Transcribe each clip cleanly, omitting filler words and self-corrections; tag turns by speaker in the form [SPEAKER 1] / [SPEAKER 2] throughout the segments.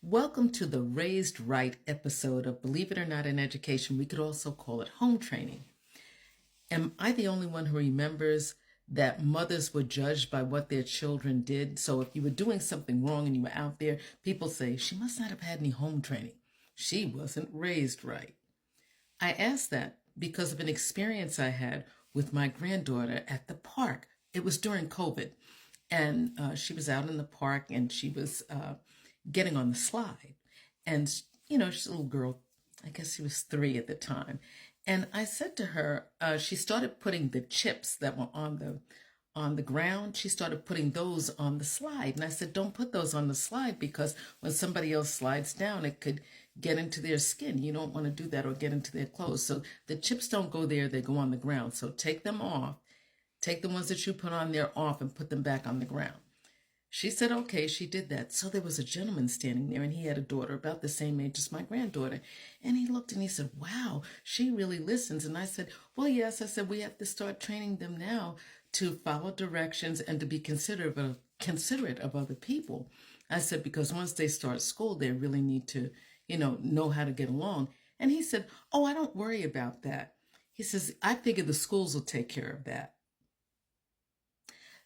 [SPEAKER 1] Welcome to the Raised Right episode of Believe It or Not in Education. We could also call it home training. Am I the only one who remembers that mothers were judged by what their children did? So if you were doing something wrong and you were out there, people say, she must not have had any home training. She wasn't raised right. I asked that because of an experience I had with my granddaughter at the park. It was during COVID, and she was out in the park and she was getting on the slide. And, she's a little girl. I guess she was 3 at the time. And I said to her, she started putting the chips that were on the ground. She started putting those on the slide. And I said, don't put those on the slide because when somebody else slides down, it could get into their skin. You don't want to do that or get into their clothes. So the chips don't go there. They go on the ground. So take them off. Take the ones that you put on there off and put them back on the ground. She said, okay, she did that. So there was a gentleman standing there and he had a daughter about the same age as my granddaughter. And he looked and he said, wow, she really listens. And I said, well, yes. I said, we have to start training them now to follow directions and to be considerate of other people. I said, because once they start school, they really need to, know how to get along. And he said, oh, I don't worry about that. He says, I figure the schools will take care of that.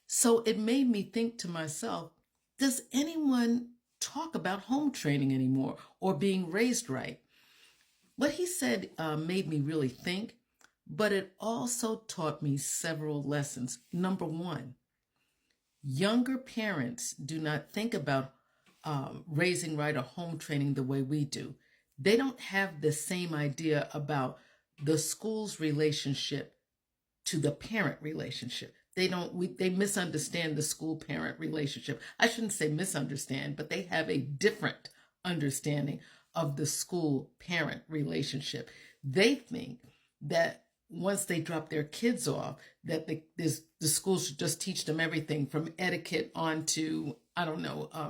[SPEAKER 1] So it made me think to myself, does anyone talk about home training anymore or being raised right? What he said made me really think, but it also taught me several lessons. Number one, younger parents do not think about raising right or home training the way we do. They don't have the same idea about the school's relationship to the parent relationship. They misunderstand the school parent relationship. I shouldn't say misunderstand, but they have a different understanding of the school parent relationship. They think that once they drop their kids off, that the school should just teach them everything from etiquette on to,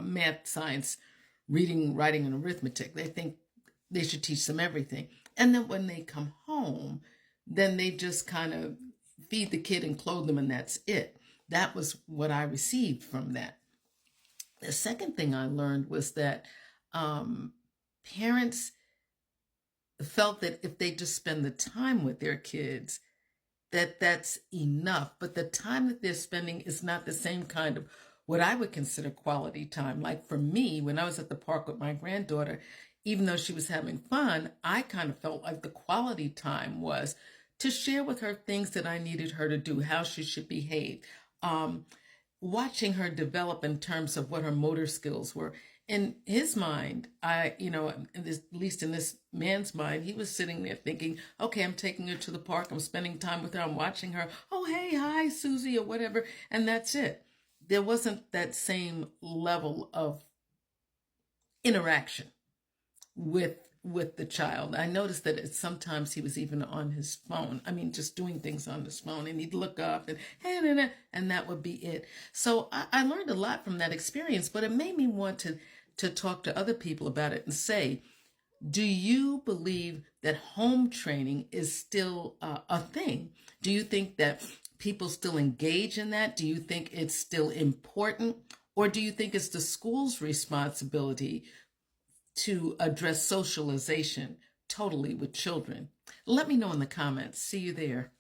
[SPEAKER 1] math, science, reading, writing, and arithmetic. They think they should teach them everything. And then when they come home, then they just kind of feed the kid and clothe them, and that's it. That was what I received from that. The second thing I learned was that parents felt that if they just spend the time with their kids, that's enough. But the time that they're spending is not the same kind of what I would consider quality time. Like for me, when I was at the park with my granddaughter, even though she was having fun, I kind of felt like the quality time was to share with her things that I needed her to do, how she should behave, watching her develop in terms of what her motor skills were. In his mind, at least in this man's mind, he was sitting there thinking, okay, I'm taking her to the park, I'm spending time with her, I'm watching her, oh, hey, hi, Susie, or whatever, and that's it. There wasn't that same level of interaction with the child. I noticed that sometimes he was even on his phone. Just doing things on his phone, and he'd look up and that would be it. So I learned a lot from that experience, but it made me want to talk to other people about it and say, do you believe that home training is still a thing? Do you think that people still engage in that? Do you think it's still important? Or do you think it's the school's responsibility to address socialization totally with children? Let me know in the comments. See you there.